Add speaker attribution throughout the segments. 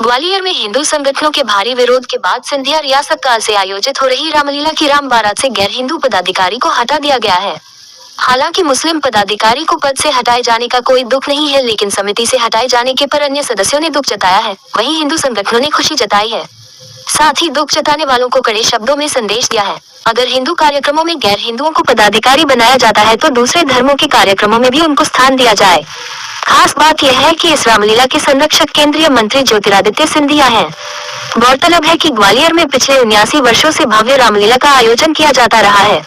Speaker 1: ग्वालियर में हिंदू संगठनों के भारी विरोध के बाद सिंधिया रियासत काल से आयोजित हो रही रामलीला की राम बारात से गैर हिंदू पदाधिकारी को हटा दिया गया है। हालांकि मुस्लिम पदाधिकारी को पद से हटाए जाने का कोई दुख नहीं है, लेकिन समिति से हटाए जाने के पर अन्य सदस्यों ने दुख जताया है। वहीं हिंदू संगठनों ने खुशी जताई है। साथ ही दुख जताने वालों को कड़े शब्दों में संदेश दिया है, अगर हिंदू कार्यक्रमों में गैर हिंदुओं को पदाधिकारी बनाया जाता है तो दूसरे धर्मों के कार्यक्रमों में भी उनको स्थान दिया जाए। खास बात यह है कि इस रामलीला के संरक्षक केंद्रीय मंत्री ज्योतिरादित्य सिंधिया हैं। गौरतलब है कि ग्वालियर में पिछले 79 वर्षों से भव्य रामलीला का आयोजन किया जाता रहा है।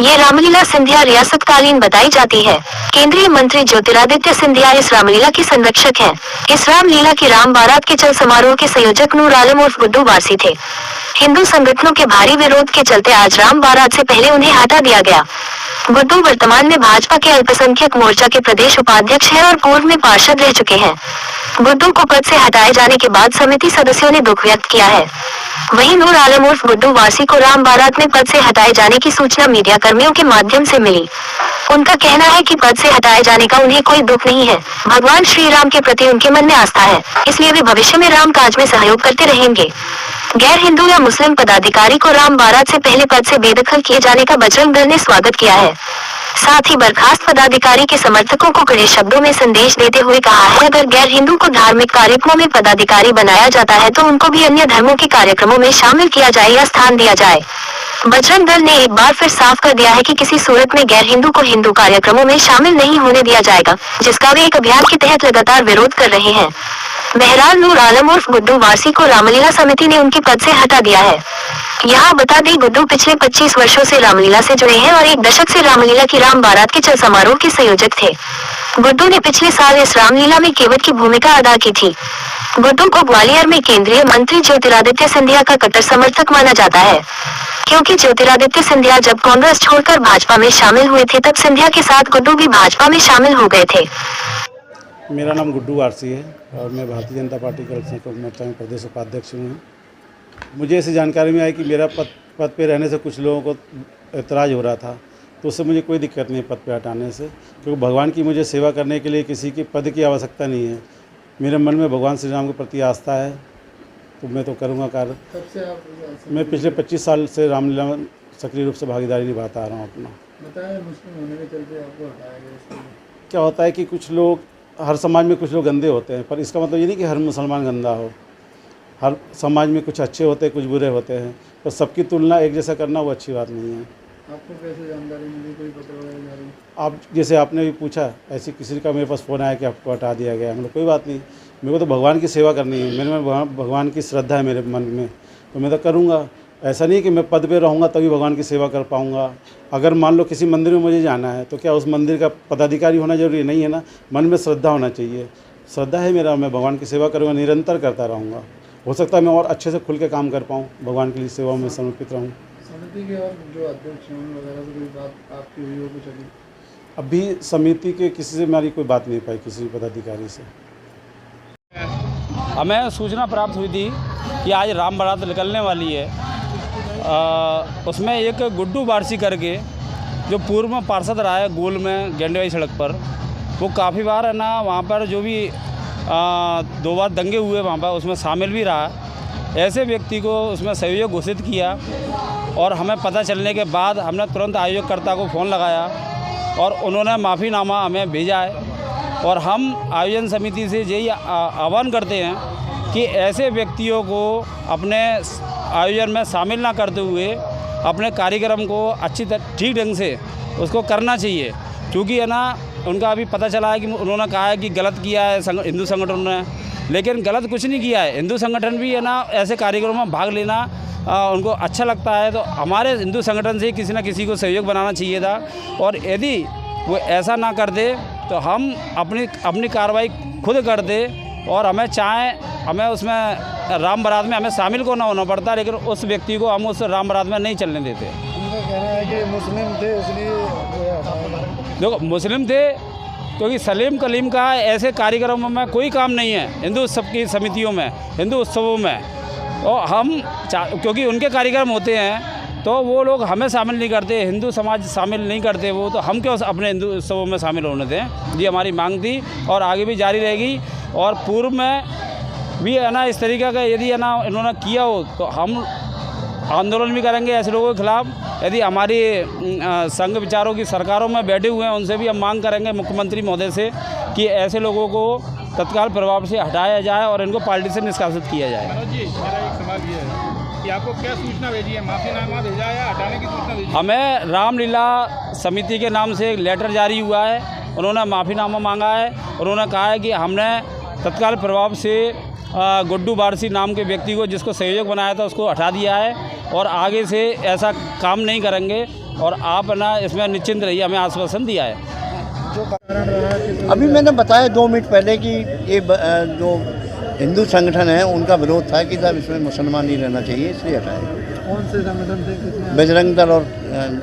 Speaker 1: ये रामलीला सिंधिया रियासतकालीन बताई जाती है। केंद्रीय मंत्री ज्योतिरादित्य सिंधिया इस रामलीला के संरक्षक हैं। इस रामलीला की राम बारात के चल समारोह के संयोजक नूर आलम उर्फ गुड्डू वारसी थे। हिंदू संगठनों के भारी विरोध के चलते आज राम बारात से पहले उन्हें हटा दिया गया। गुड्डू वर्तमान में भाजपा के अल्पसंख्यक मोर्चा के प्रदेश उपाध्यक्ष हैं और पूर्व में पार्षद रह चुके हैं। गुड्डू को पद से हटाए जाने के बाद समिति सदस्यों ने दुख व्यक्त किया है। वहीं नूर आलम उर्फ गुड्डू वारसी को राम बारात में पद से हटाए जाने की सूचना मीडिया कर्मियों के माध्यम से मिली। उनका कहना है कि पद से हटाए जाने का उन्हें कोई दुख नहीं है। भगवान श्री राम के प्रति उनके मन में आस्था है, इसलिए वे भविष्य में राम काज में सहयोग करते रहेंगे। गैर हिंदू या मुस्लिम पदाधिकारी को राम बारात से पहले पद से बेदखल किए जाने का बजरंग दल ने स्वागत किया है। साथ ही बर्खास्त पदाधिकारी के समर्थकों को कड़े शब्दों में संदेश देते हुए कहा है, अगर गैर हिंदू को धार्मिक कार्यक्रमों में पदाधिकारी बनाया जाता है तो उनको भी अन्य धर्मों के कार्यक्रमों में शामिल किया जाए या स्थान दिया जाए। बजरंग दल ने एक बार फिर साफ कर दिया है कि किसी सूरत में गैर हिंदू को हिंदू कार्यक्रमों में शामिल नहीं होने दिया जाएगा, जिसका वे एक अभियान के तहत लगातार विरोध कर रहे हैं। बहरहाल नूर आलम उर्फ गुड्डू वारसी को रामलीला समिति ने उनके पद से हटा दिया है। यहाँ बता दें, गुड्डू पिछले 25 वर्षों से रामलीला से जुड़े हैं और एक दशक से रामलीला की राम बारात के चल समारोह के संयोजक थे। गुड्डू ने पिछले साल इस रामलीला में केवट की भूमिका अदा की थी। गुड्डू को ग्वालियर में केंद्रीय मंत्री ज्योतिरादित्य सिंधिया का कट्टर समर्थक माना जाता है, क्योंकि ज्योतिरादित्य सिंधिया जब कांग्रेस छोड़कर भाजपा में शामिल हुए थे तब सिंधिया के साथ गुड्डू भी भाजपा में शामिल हो गए थे।
Speaker 2: मेरा नाम गुड्डू वारसी है और मैं भारतीय जनता पार्टी के अल्पसंख्यक मोर्चा में प्रदेश उपाध्यक्ष हूँ। मुझे ऐसी जानकारी में आई कि मेरा पद पे रहने से कुछ लोगों को एतराज़ हो रहा था, तो उससे मुझे कोई दिक्कत नहीं है पद पे हटाने से, क्योंकि भगवान की मुझे सेवा करने के लिए किसी की पद की आवश्यकता नहीं है। मेरे मन में भगवान श्री राम के प्रति आस्था है, तो मैं तो करूँगा कार्य। मैं पिछले 25 साल से रामलीला में सक्रिय रूप से भागीदारी निभाता आ रहा हूँ अपना।
Speaker 3: बताया मुस्लिम होने के चलते आपको हटाया गया।
Speaker 2: क्या होता है कि कुछ लोग, हर समाज में कुछ लोग गंदे होते हैं, पर इसका मतलब ये नहीं कि हर मुसलमान गंदा हो। हर समाज में कुछ अच्छे होते हैं, कुछ बुरे होते हैं, तो सबकी तुलना एक जैसा करना वो अच्छी बात नहीं है।
Speaker 3: आपको कैसे जानकारी मिली, कोई पत्र वगैरह जारी?
Speaker 2: आप जैसे आपने भी पूछा, ऐसे किसी का मेरे पास फ़ोन आया कि आपको हटा दिया गया। मतलब कोई बात नहीं, मेरे को तो भगवान की सेवा करनी है। मेरे में भगवान की श्रद्धा है मेरे मन में, तो मैं तो करूँगा। ऐसा नहीं कि मैं पद पे रहूँगा तभी भगवान की सेवा कर पाऊँगा। अगर मान लो किसी मंदिर में मुझे जाना है तो क्या उस मंदिर का पदाधिकारी होना जरूरी नहीं है ना? मन में श्रद्धा होना चाहिए। श्रद्धा है मेरा, मैं भगवान की सेवा करूँगा, निरंतर करता रहूँगा। हो सकता है मैं और अच्छे से खुल के काम कर पाऊँ, भगवान के लिए सेवा में समर्पित रहूँ।
Speaker 3: समिति के और जो अध्यक्ष हैं वगैरह से कोई बात आपकी हुई हो कुछ?
Speaker 2: अभी समिति के किसी से हमारी कोई बात नहीं पाई, किसी पदाधिकारी से।
Speaker 4: हमें सूचना प्राप्त हुई थी कि आज राम बारात निकलने वाली है। उसमें एक गुड्डू वारसी करके जो पूर्व में पार्षद रहा है गोल में गेंडवाई सड़क पर, वो काफ़ी बार है ना वहाँ पर जो भी 2 बार दंगे हुए वहाँ पर उसमें शामिल भी रहा। ऐसे व्यक्ति को उसमें सहयोग घोषित किया और हमें पता चलने के बाद हमने तुरंत आयोजककर्ता को फ़ोन लगाया और उन्होंने माफ़ीनामा हमें भेजा है। और हम आयोजन समिति से यही आह्वान करते हैं कि ऐसे व्यक्तियों को अपने आयोजन में शामिल ना करते हुए अपने कार्यक्रम को ठीक ढंग से उसको करना चाहिए, क्योंकि है ना उनका अभी पता चला है कि उन्होंने कहा है कि गलत किया है हिंदू संगठन ने, लेकिन गलत कुछ नहीं किया है। हिंदू संगठन भी है ना ऐसे कार्यक्रमों में भाग लेना उनको अच्छा लगता है, तो हमारे हिंदू संगठन से किसी न किसी को सहयोग बनाना चाहिए था। और यदि वो ऐसा ना कर दे तो हम अपनी कार्रवाई खुद कर दे और हमें उसमें राम बारात में हमें शामिल को ना होना पड़ता, लेकिन उस व्यक्ति को हम उस राम बारात में नहीं चलने देते।
Speaker 3: उनका कहना है कि मुस्लिम थे इसलिए।
Speaker 4: देखो, मुस्लिम थे क्योंकि सलीम कलीम का ऐसे कार्यक्रमों में कोई काम नहीं है हिंदू उत्सव की समितियों में, हिंदू उत्सवों में। और हम क्योंकि उनके कार्यक्रम होते हैं तो वो लोग हमें शामिल नहीं करते, हिंदू समाज शामिल नहीं करते वो, तो हम क्यों अपने हिंदू उत्सवों में शामिल होने दें। ये हमारी मांग थी और आगे भी जारी रहेगी। और पूर्व में भी है ना इस तरीके का यदि है ना इन्होंने किया हो तो हम आंदोलन भी करेंगे ऐसे लोगों के खिलाफ। यदि हमारी संघ विचारों की सरकारों में बैठे हुए हैं उनसे भी हम मांग करेंगे मुख्यमंत्री महोदय से कि ऐसे लोगों को तत्काल प्रभाव से हटाया जाए और इनको पार्टी से निष्कासित किया जाए।
Speaker 5: मनोज जी, मेरा एक सवाल ये है कि आपको क्या सूचना भेजी है, माफीनामा भेजा है या हटाने की सूचना भेजी है?
Speaker 4: हमें रामलीला समिति के नाम से एक लेटर जारी हुआ है, उन्होंने माफ़ीनामा मांगा है। उन्होंने कहा है कि हमने तत्काल प्रभाव से गुड्डू बारसी नाम के व्यक्ति को जिसको सहयोग बनाया था उसको हटा दिया है और आगे से ऐसा काम नहीं करेंगे और आप ना इसमें निश्चिंत रहिए, हमें आश्वासन दिया है।
Speaker 3: अभी मैंने बताया 2 मिनट पहले कि ये जो हिंदू संगठन है उनका विरोध था कि साहब इसमें मुसलमान नहीं रहना चाहिए, इसलिए हटाए।
Speaker 6: कौन से संगठन थे, कितने?
Speaker 3: बजरंग दल और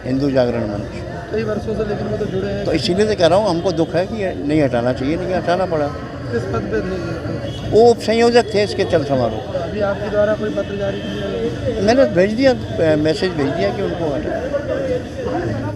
Speaker 3: हिंदू जागरण मंच।
Speaker 6: कई वर्षों से लेकिन वो तो जुड़े हैं।
Speaker 3: तो इसीलिए तो कह रहा हूँ हमको दुख है कि ये नहीं हटाना चाहिए, लेकिन हटाना पड़ा।
Speaker 6: किस पद पे थे ये?
Speaker 3: वो संयोजक थे इसके चल समारोह।
Speaker 6: अभी आपके द्वारा कोई पत्र जारी किया गया?
Speaker 3: मैंने भेज दिया, मैसेज भेज दिया कि उनको हटाए।